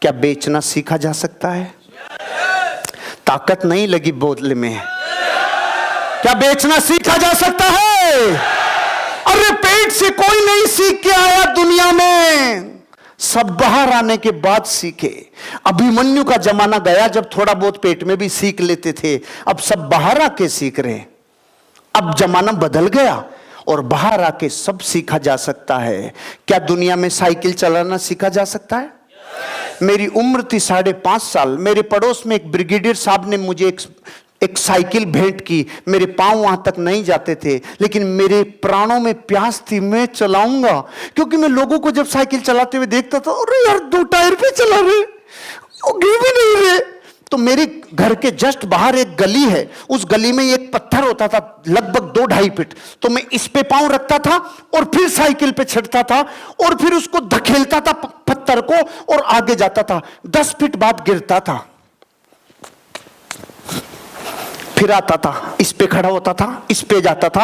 क्या बेचना सीखा जा सकता है? ताकत नहीं लगी बोतल में, क्या बेचना सीखा जा सकता है? अरे पेट से कोई नहीं सीख के आया दुनिया में, सब बाहर आने के बाद सीखे। अभिमन्यु का जमाना गया जब थोड़ा बहुत पेट में भी सीख लेते थे, अब सब बाहर आके सीख रहे। अब जमाना बदल गया और बाहर आके सब सीखा जा सकता है। क्या दुनिया में साइकिल चलाना सीखा जा सकता है? मेरी उम्र थी 5.5 साल, मेरे पड़ोस में एक ब्रिगेडियर साहब ने मुझे एक साइकिल भेंट की। मेरे पांव वहां तक नहीं जाते थे, लेकिन मेरे प्राणों में प्यास थी, मैं चलाऊंगा। क्योंकि मैं लोगों को जब साइकिल चलाते हुए देखता था, अरे यार 2 टायर पे चला रहे, वो गिर भी नहीं रहे। तो मेरे घर के जस्ट बाहर एक गली है, उस गली में एक पत्थर होता था लगभग 2-2.5 फीट, तो मैं इस पे पांव रखता था और फिर साइकिल पे चढ़ता था और फिर उसको धकेलता था पत्थर को और आगे जाता था। 10 फीट बाद गिरता था, फिर आता था, इस पे खड़ा होता था, इस पे जाता था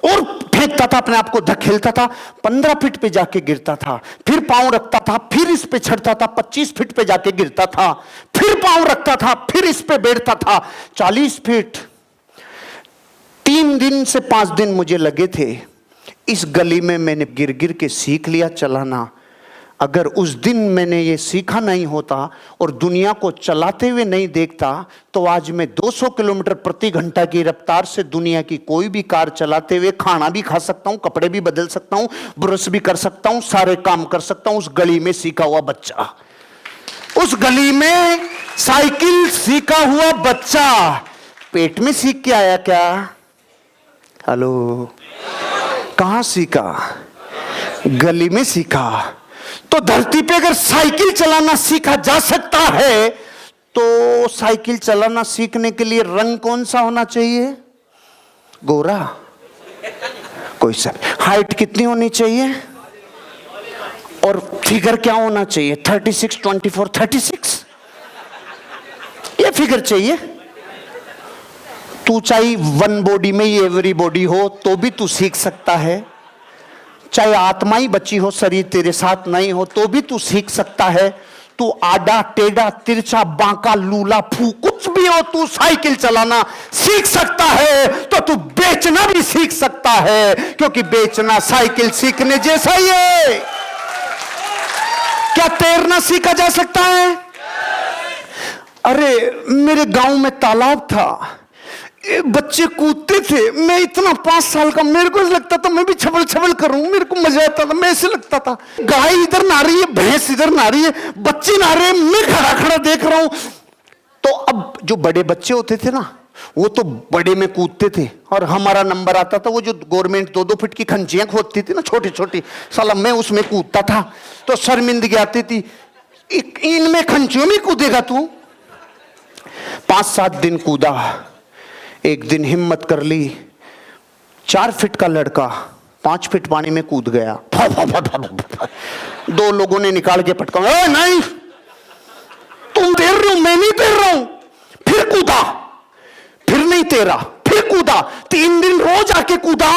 और फेंकता था, अपने आप को धकेलता था। 15 फीट पे जाके गिरता था, फिर पांव रखता था, फिर इस पे चढ़ता था, 25 फीट पे जाके गिरता था, फिर पांव रखता था, फिर इस पे बैठता था, 40 फीट। 3 दिन से 5 दिन मुझे लगे थे। इस गली में मैंने गिर गिर के सीख लिया चलाना। अगर उस दिन मैंने ये सीखा नहीं होता और दुनिया को चलाते हुए नहीं देखता, तो आज मैं 200 किलोमीटर प्रति घंटा की रफ्तार से दुनिया की कोई भी कार चलाते हुए खाना भी खा सकता हूं, कपड़े भी बदल सकता हूं, ब्रश भी कर सकता हूं, सारे काम कर सकता हूं। उस गली में सीखा हुआ बच्चा, उस गली में साइकिल सीखा हुआ बच्चा पेट में सीख के आया क्या? हेलो, कहां सीखा? गली में सीखा। तो धरती पे अगर साइकिल चलाना सीखा जा सकता है, तो साइकिल चलाना सीखने के लिए रंग कौन सा होना चाहिए? गोरा? कोई सा? हाइट कितनी होनी चाहिए? और फिगर क्या होना चाहिए? 36, 24, 36 ये फिगर चाहिए। तू चाहे 1 बॉडी में ही एवरी बॉडी हो तो भी तू सीख सकता है, चाहे आत्मा ही बची हो, शरीर तेरे साथ नहीं हो तो भी तू सीख सकता है। तू आड़ा टेढ़ा तिरछा बांका लूला फू कुछ भी हो, तू साइकिल चलाना सीख सकता है। तो तू बेचना भी सीख सकता है, क्योंकि बेचना साइकिल सीखने जैसा ही है। क्या तैरना सीखा जा सकता है? अरे मेरे गांव में तालाब था, बच्चे कूदते थे, मैं इतना 5 साल का, मेरे को लगता था मैं भी छबल छबल करूं, मेरे को मजा आता था। मैं ऐसे लगता था, गाय इधर नहा रही है, भैंस इधर नहा रही है, बच्चे नहा रहे हैं, मैं खड़ा खड़ा देख रहा हूं। तो अब जो बड़े बच्चे होते थे ना, वो तो बड़े में कूदते थे और हमारा नंबर आता था। वो जो गवर्नमेंट 2-2 फीट की खंजियां खोदती थी ना, छोटी छोटी, साला मैं उसमें कूदता था। तो शर्मिंदगी आती थी, इनमें खंजियों में कूदेगा तू? 5-7 दिन कूदा। एक दिन हिम्मत कर ली, 4 फीट का लड़का 5 फीट पानी में कूद गया। 2 लोगों ने निकाल के पटका, नहीं तुम तैर रहे हो, मैं नहीं तैर रहा हूं। फिर कूदा, फिर नहीं तैरा, फिर कूदा। 3 दिन रोज आके कूदा।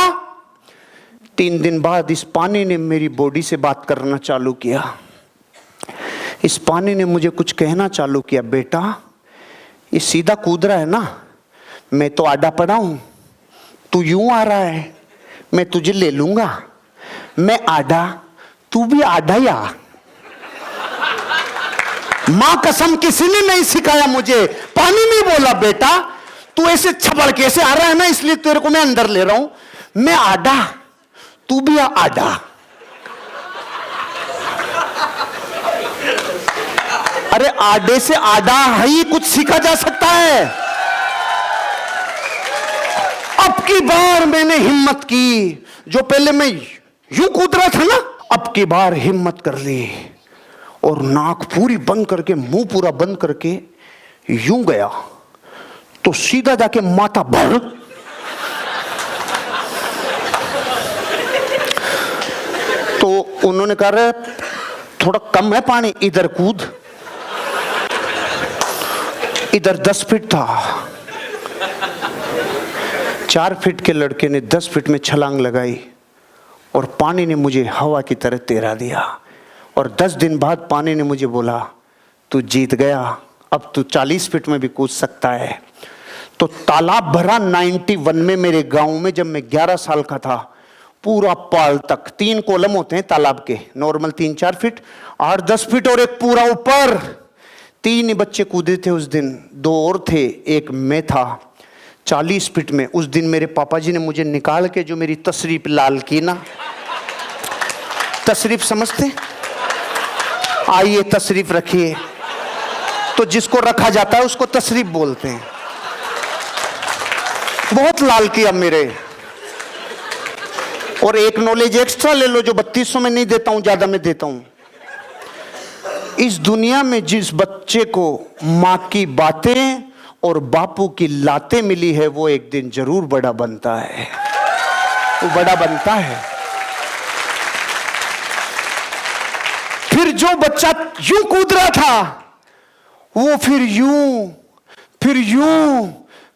3 दिन बाद इस पानी ने मेरी बॉडी से बात करना चालू किया। इस पानी ने मुझे कुछ कहना चालू किया, बेटा ये सीधा कूद रहा है ना, मैं तो आड़ा पड़ा हूं, तू यूं आ रहा है, मैं तुझे ले लूंगा। मैं आड़ा, तू भी आड़ा ही आ। मां कसम किसी ने नहीं सिखाया मुझे, पानी नहीं बोला बेटा तू ऐसे छबड़ के ऐसे आ रहा है ना, इसलिए तेरे को मैं अंदर ले रहा हूं। मैं आड़ा, तू भी आड़ा। अरे आड़े से आड़ा ही कुछ सीखा जा सकता है। अब की बार मैंने हिम्मत की, जो पहले मैं यूं कूद रहा था ना, अब की बार हिम्मत कर ली और नाक पूरी बंद करके, मुंह पूरा बंद करके यूं गया तो सीधा जाके माथा भर। तो उन्होंने कहा थोड़ा कम है पानी, इधर कूद। इधर 10 फीट था, 4 फीट के लड़के ने 10 फीट में छलांग लगाई और पानी ने मुझे हवा की तरह तैरा दिया। और 10 दिन बाद पानी ने मुझे बोला, तू जीत गया, अब तू 40 फीट में भी कूद सकता है। तो तालाब भरा 91 में मेरे गांव में, जब मैं 11 साल का था। पूरा पाल तक 3 कॉलम होते हैं तालाब के, नॉर्मल 3-4 फीट, 8-10 फीट और एक पूरा ऊपर। 3 ही बच्चे कूदे थे उस दिन, 2 और थे, एक मैं था। 40 फीट में उस दिन मेरे पापा जी ने मुझे निकाल के जो मेरी तशरीफ लाल की ना, तशरीफ समझते, आइए तशरीफ रखिए, तो जिसको रखा जाता है उसको तशरीफ बोलते हैं। बहुत लाल किया मेरे। और एक नॉलेज एक्स्ट्रा ले लो जो 3200 में नहीं देता हूं, ज्यादा में देता हूं। इस दुनिया में जिस बच्चे को मां की बातें और बापू की लातें मिली है, वो एक दिन जरूर बड़ा बनता है, वो बड़ा बनता है। फिर जो बच्चा यूं कूद रहा था, वो फिर यूं, फिर यूं,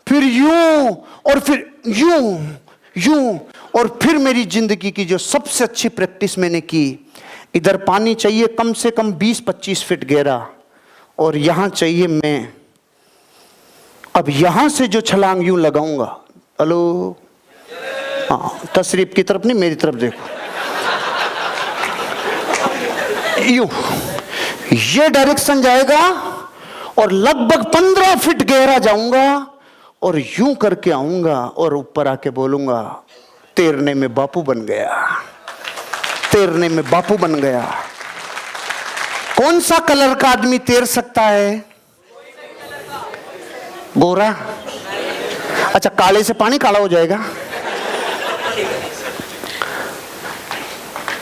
फिर यूं, और फिर यूं, यूं। और फिर मेरी जिंदगी की जो सबसे अच्छी प्रैक्टिस मैंने की, इधर पानी चाहिए कम से कम 20-25 फीट गहरा, और यहां चाहिए मैं। अब यहां से जो छलांग यूं लगाऊंगा, हेलो, हाँ, तशरीफ की तरफ नहीं, मेरी तरफ देखो, यूं, ये डायरेक्शन जाएगा और लगभग 15 फीट गहरा जाऊंगा और यूं करके आऊंगा और ऊपर आके बोलूंगा, तैरने में बापू बन गया, तैरने में बापू बन गया। कौन सा कलर का आदमी तैर सकता है? गोरा? अच्छा, काले से पानी काला हो जाएगा।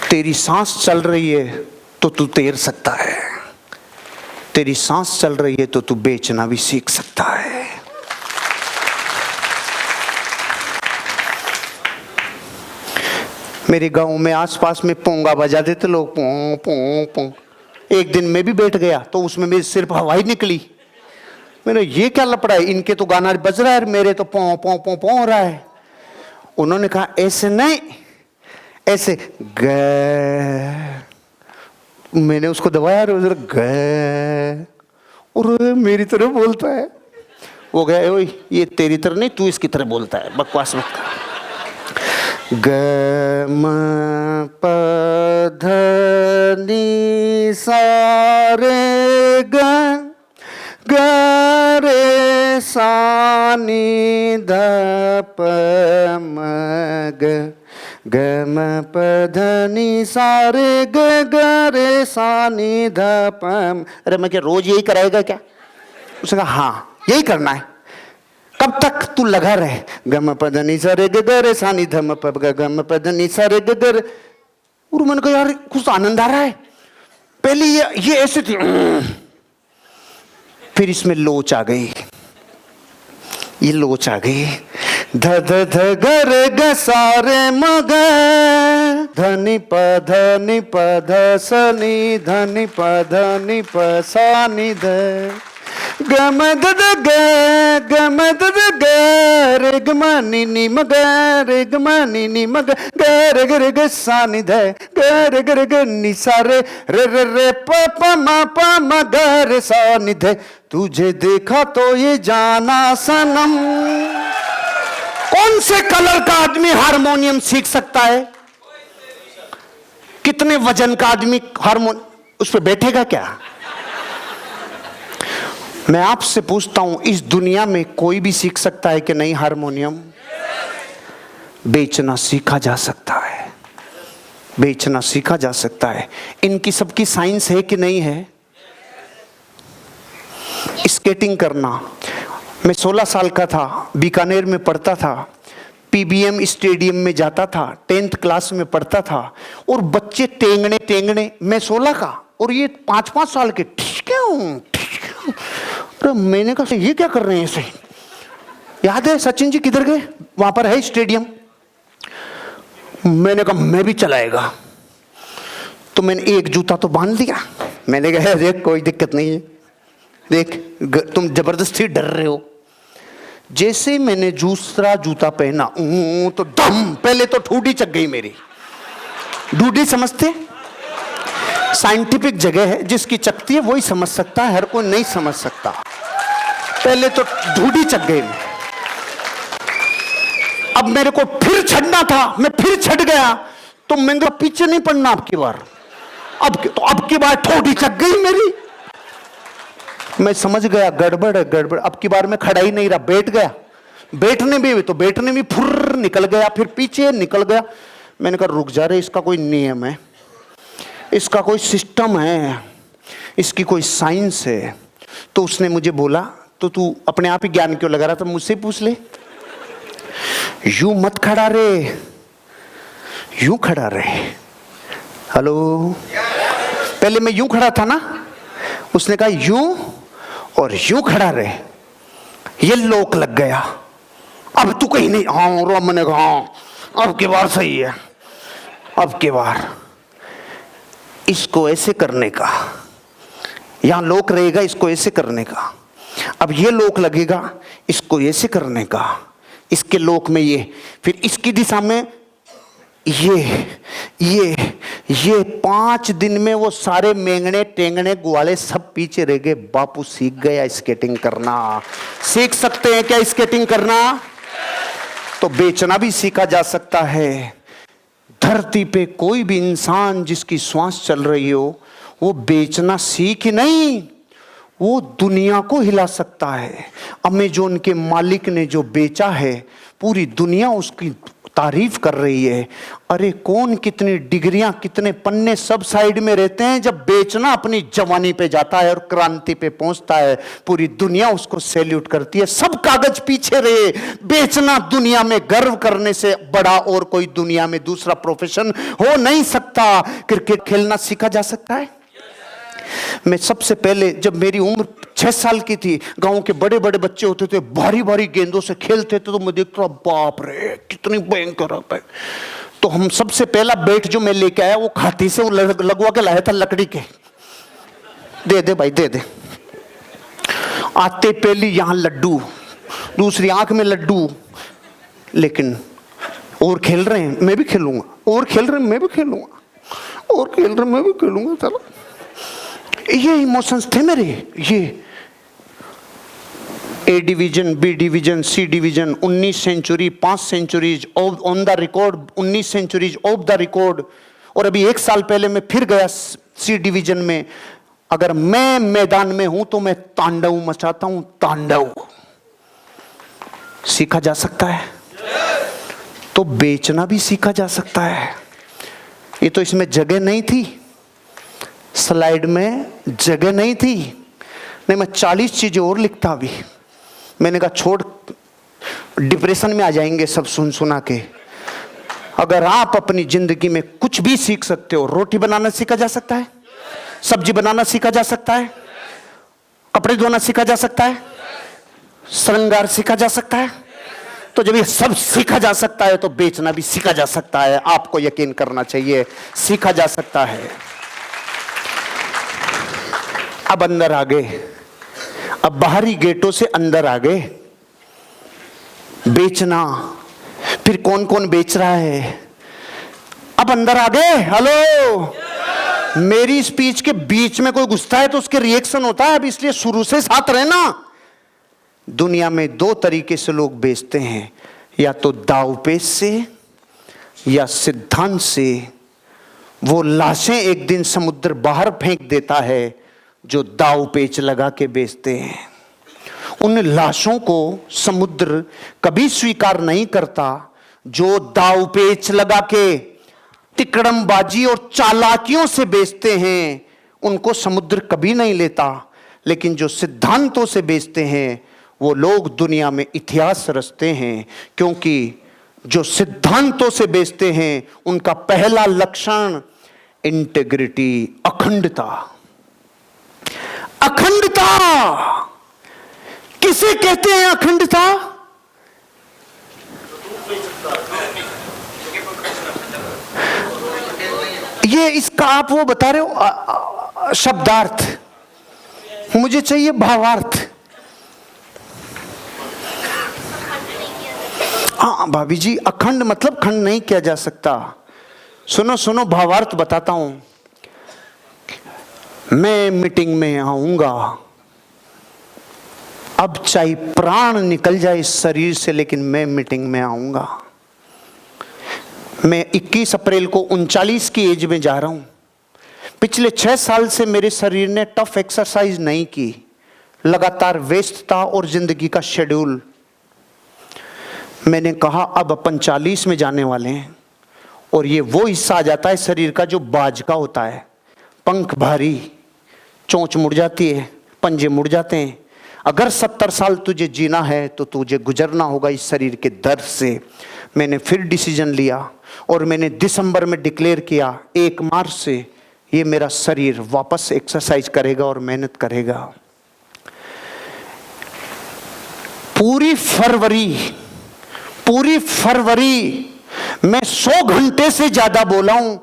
तेरी सांस चल रही है तो तू तैर सकता है, तेरी सांस चल रही है तो तू बेचना भी सीख सकता है। मेरे गांव में आसपास में पोंगा बजाते थे लोग, पों पों पों। एक दिन मैं भी बैठ गया तो उसमें मेरी सिर्फ हवाई निकली। मैंने ये क्या लपड़ा है, इनके तो गाना बज रहा है, मेरे तो पों पों पों पों हो रहा है। उन्होंने कहा ऐसे नहीं, ऐसे ग। मैंने उसको दबाया ग, और मेरी तरह बोलता है। वो गया, ओए ये तेरी तरह नहीं, तू इसकी तरह बोलता है, बकवास मत कर। ग म प ध नि सा रे ग, ग रे सा नि ध प म ग, ग म प ध नि सा रे ग, ग रे सा नि ध प म। अरे मैं क्या रोज यही कराएगा क्या? उसने कहा हाँ यही करना है। कब तक तू लगा रहे, गम पद नि सा रे ग ग रे सा नि ध म प ग, गम पद नि सा रे ग ग रे। और मैंने कहा यार कुछ आनंद आ रहा है। पहले ये ऐसे थी, फिर इसमें लोच आ गई, ये लोच आ गई। ध ध ध ग रे ग सा रे म ग, ध नि प ध स नि ध नि प ध नि प सा नि ध, ग म द द ग, ग म द द ग, रे ग म नि नि म ग, रे ग म नि नि म ग, ग रे ग रे ग सा नि ध, ग रे ग रे ग नि सा रे, रे रे रे प प म ग रे सा नि ध। तुझे देखा तो ये जाना सनम। कौन से कलर का आदमी हारमोनियम सीख सकता है? कितने वजन का आदमी हारमोनियम उस पर बैठेगा क्या? मैं आपसे पूछता हूं, इस दुनिया में कोई भी सीख सकता है कि नहीं हारमोनियम? बेचना सीखा जा सकता है, बेचना सीखा जा सकता है। इनकी सबकी साइंस है कि नहीं है? स्केटिंग करना, मैं 16 साल का था, बीकानेर में पढ़ता था, पीबीएम स्टेडियम में जाता था, 10th क्लास में पढ़ता था, और बच्चे टेंगने टेंगने, मैं 16 का और ये 5-5 साल के, ठीक है। तो मैंने कहा ये क्या कर रहे हैं ऐसे? याद है सचिन जी किधर गए? वहां पर है स्टेडियम। मैंने कहा मैं भी चलाएगा, तो मैंने एक जूता तो बांध लिया। मैंने कहा देख कोई दिक्कत नहीं है, देख तुम जबरदस्ती डर रहे हो। जैसे ही मैंने दूसरा जूता पहना, तो दम, पहले तो ठूडी चक गई मेरी। डूडी समझते? साइंटिफिक जगह है, जिसकी चकती है वही समझ सकता है, हर कोई नहीं समझ सकता। पहले तो ढूंढी चक गई, अब मेरे को फिर छड़ना था, मैं फिर छट गया, तो मैंने पीछे नहीं पड़ना अब की बार। अब की बार ठोड़ी चक गई मेरी, मैं समझ गया गड़बड़ है गड़बड़। अब की बार मैं खड़ा ही नहीं रहा, बैठ गया। बैठने भी फुर्र निकल गया, फिर पीछे निकल गया। मैंने कहा रुक जा रे, इसका कोई नियम है, इसका कोई सिस्टम है, इसकी कोई साइंस है। तो उसने मुझे बोला, तो तू अपने आप ही ज्ञान क्यों लगा रहा था, मुझसे पूछ ले। यूं मत खड़ा रे, यूं खड़ा रे। हेलो, पहले मैं यूं खड़ा था ना, उसने कहा यूं और यूं खड़ा रे, ये लोक लग गया। अब तू कहीं नहीं, हाँ और मैंने कहा हाँ अब की बार सही है, अब की बार इसको ऐसे करने का, यहां लोक रहेगा इसको ऐसे करने का, अब ये लोक लगेगा इसको ऐसे करने का, इसके लोक में ये, फिर इसकी दिशा में ये 5 दिन में वो सारे मेंगने टेंगने ग्वाले सब पीछे रह गए। बापू सीख गया स्केटिंग करना। सीख सकते हैं क्या स्केटिंग करना? तो बेचना भी सीखा जा सकता है। धरती पे कोई भी इंसान जिसकी श्वास चल रही हो, वो बेचना सीख नहीं, वो दुनिया को हिला सकता है। अमेज़न के मालिक ने जो बेचा है, पूरी दुनिया उसकी तारीफ कर रही है। अरे कौन कितनी डिग्रियां, कितने पन्ने सब साइड में रहते हैं, जब बेचना अपनी जवानी पे जाता है और क्रांति पे पहुंचता है, पूरी दुनिया उसको सैल्यूट करती है। सब कागज पीछे रहे, बेचना दुनिया में गर्व करने से बड़ा और कोई दुनिया में दूसरा प्रोफेशन हो नहीं सकता। क्रिकेट खेलना सीखा जा सकता है। मैं सबसे पहले, जब मेरी उम्र 6 साल की थी, गांव के बड़े बड़े बच्चे होते थे, भारी भारी गेंदों से खेलते थे, तो मैं देखता रहा, बाप रे कितनी भयंकर है। तो हम सबसे पहला बैट जो मैं लेके आया, वो खाती से वो लगवा के लाया था लकड़ी के। दे दे भाई दे दे। आते पहली यहां लड्डू, दूसरी आंख में लड्डू, लेकिन और खेल रहे हैं मैं भी खेलूंगा, और खेल रहे हैं मैं भी खेलूंगा, और खेल रहे हैं मैं भी खेलूंगा। चलो, ये इमोशंस थे मेरे। ये A division, B division, C division, 19 century, 5 centuries on the record, 19 centuries of the record. और अभी 1 साल पहले मैं फिर गया सी डिवीजन में। अगर मैं मैदान में हूं तो मैं तांडव मचाता हूं, तांडव। सीखा जा सकता है। तो बेचना भी सीखा जा सकता है। ये तो इसमें जगह नहीं थी, स्लाइड में जगह नहीं थी, नहीं मैं 40 चीजें और लिखता अभी। मैंने कहा छोड़, डिप्रेशन में आ जाएंगे सब सुन सुना के। अगर आप अपनी जिंदगी में कुछ भी सीख सकते हो, रोटी बनाना सीखा जा सकता है, सब्जी बनाना सीखा जा सकता है, कपड़े धोना सीखा जा सकता है, श्रृंगार सीखा जा सकता है। तो जब ये सब सीखा जा सकता है तो बेचना भी सीखा जा सकता है। आपको यकीन करना चाहिए, सीखा जा सकता है। अब अंदर आ गए, अब बाहरी गेटों से अंदर आ गए। बेचना, फिर कौन कौन बेच रहा है, अब अंदर आ गए। हेलो, मेरी स्पीच के बीच में कोई घुसता है तो उसके रिएक्शन होता है, अब इसलिए शुरू से साथ रहना। दुनिया में 2 तरीके से लोग बेचते हैं, या तो दांवपेच से या सिद्धांत से। वो लाशें एक दिन समुद्र बाहर फेंक देता है जो दाव पेच लगा के बेचते हैं। उन लाशों को समुद्र कभी स्वीकार नहीं करता जो दाव पेच लगा के तिकड़मबाजी और चालाकियों से बेचते हैं। उनको समुद्र कभी नहीं लेता। लेकिन जो सिद्धांतों से बेचते हैं, वो लोग दुनिया में इतिहास रचते हैं, क्योंकि जो सिद्धांतों से बेचते हैं उनका पहला लक्षण इंटेग्रिटी, अखंडता। अखंडता किसे कहते हैं? अखंडता ये इसका आप वो बता रहे हो शब्दार्थ, मुझे चाहिए भावार्थ। हाँ भाभी जी, अखंड मतलब खंड नहीं किया जा सकता। सुनो सुनो, भावार्थ बताता हूं। मैं मीटिंग में आऊंगा। अब चाहे प्राण निकल जाए इस शरीर से, लेकिन मैं मीटिंग में आऊंगा। मैं 21 अप्रैल को 39 की एज में जा रहा हूं। पिछले 6 साल से मेरे शरीर ने टफ एक्सरसाइज नहीं की, लगातार व्यस्तता और जिंदगी का शेड्यूल। मैंने कहा अब अपन 40 में जाने वाले हैं, और ये वो हिस्सा आ जाता है शरीर का जो बाज का होता है। पंख भारी, चोंच मुड़ जाती है, पंजे मुड़ जाते हैं। अगर 70 साल तुझे जीना है तो तुझे गुजरना होगा इस शरीर के दर्द से। मैंने फिर डिसीजन लिया और मैंने दिसंबर में डिक्लेयर किया 1 मार्च से ये मेरा शरीर वापस एक्सरसाइज करेगा और मेहनत करेगा। पूरी फरवरी मैं 100 घंटे से ज्यादा बोला हूं,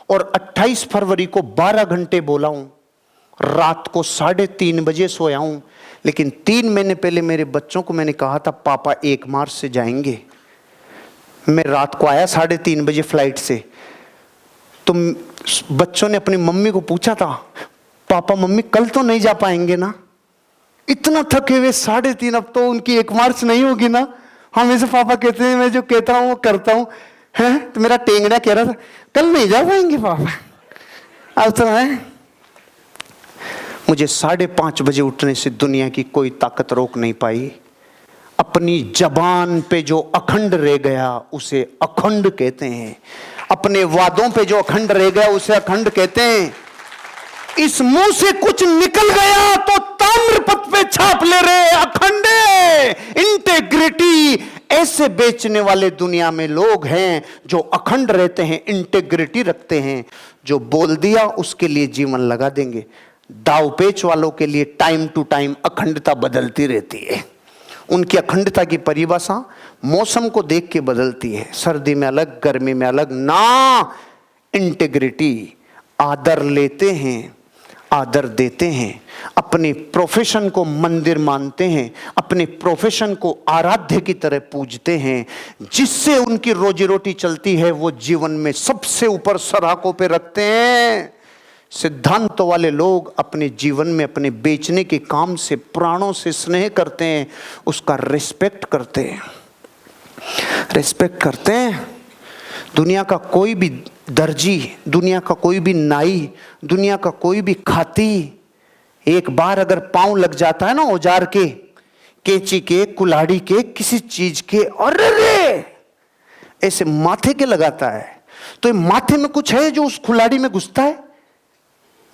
और 28 फरवरी को 12 घंटे बोला हूं। रात को 3:30 बजे सोया हूं। लेकिन 3 महीने पहले मेरे बच्चों को मैंने कहा था पापा 1 मार्च से जाएंगे। मैं रात को आया 3:30 बजे फ्लाइट से, तो बच्चों ने अपनी मम्मी को पूछा था पापा मम्मी कल तो नहीं जा पाएंगे ना? इतना थके हुए 3:30, अब तो उनकी 1 मार्च नहीं होगी ना? हमेशा पापा कहते हैं मैं जो कहता हूँ वो करता हूँ। है तो मेरा टेंगड़ा कह रहा था कल नहीं जा पाएंगे पापा। अब तो है मुझे 5:30 बजे उठने से दुनिया की कोई ताकत रोक नहीं पाई। अपनी जबान पे जो अखंड रह गया उसे अखंड कहते हैं। अपने वादों पे जो अखंड रह गया उसे अखंड कहते हैं। इस मुंह से कुछ निकल गया तो ताम्रपत्र पे छाप ले रहे अखंड इंटेग्रिटी। ऐसे बेचने वाले दुनिया में लोग हैं जो अखंड रहते हैं, इंटेग्रिटी रखते हैं। जो बोल दिया उसके लिए जीवन लगा देंगे। दावपेच वालों के लिए टाइम टू टाइम अखंडता बदलती रहती है। उनकी अखंडता की परिभाषा मौसम को देख के बदलती है। सर्दी में अलग, गर्मी में अलग। ना, इंटेग्रिटी। आदर लेते हैं, आदर देते हैं, अपने प्रोफेशन को मंदिर मानते हैं, अपने प्रोफेशन को आराध्य की तरह पूजते हैं। जिससे उनकी रोजी रोटी चलती है वो जीवन में सबसे ऊपर सराखों पे रखते हैं। सिद्धांतों वाले लोग अपने जीवन में अपने बेचने के काम से प्राणों से स्नेह करते हैं, उसका रिस्पेक्ट करते हैं, रिस्पेक्ट करते हैं। दुनिया का कोई भी दर्जी, दुनिया का कोई भी नाई, दुनिया का कोई भी खाती, एक बार अगर पांव लग जाता है ना औजार के, कैंची के, कुल्हाड़ी के, किसी चीज के, अरे ऐसे माथे के लगाता है, तो माथे में कुछ है जो उस कुल्हाड़ी में घुसता है?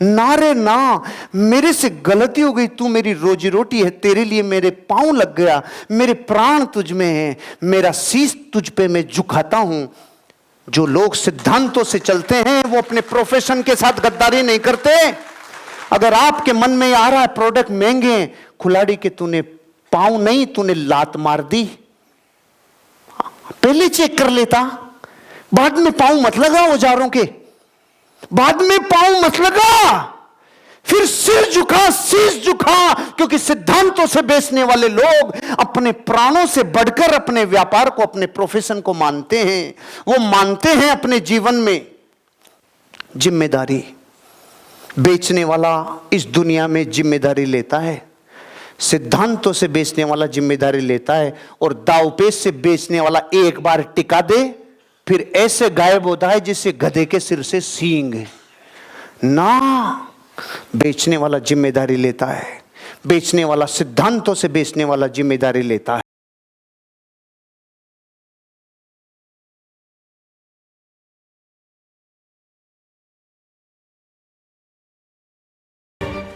ना रे ना, मेरे से गलती हो गई, तू मेरी रोजी रोटी है, तेरे लिए मेरे पांव लग गया, मेरे प्राण तुझ में है, मेरा शीश तुझ पे मैं झुकाता हूं। जो लोग सिद्धांतों से चलते हैं वो अपने प्रोफेशन के साथ गद्दारी नहीं करते। अगर आपके मन में आ रहा है प्रोडक्ट महंगे, खिलाड़ी के तूने पांव नहीं, तूने लात मार दी, पहले चेक कर लेता, बाद में पांव मत लगा औजारों के, बाद में पांव मत लगा, फिर सिर झुका, शीश झुका। क्योंकि सिद्धांतों से बेचने वाले लोग अपने प्राणों से बढ़कर अपने व्यापार को, अपने प्रोफेशन को मानते हैं। वो मानते हैं अपने जीवन में जिम्मेदारी। बेचने वाला इस दुनिया में जिम्मेदारी लेता है, सिद्धांतों से बेचने वाला जिम्मेदारी लेता है, और दावपेच से बेचने वाला एक बार टिका दे फिर ऐसे गायब होता है जिससे गधे के सिर से सींग। ना, बेचने वाला जिम्मेदारी लेता है, बेचने वाला सिद्धांतों से बेचने वाला जिम्मेदारी लेता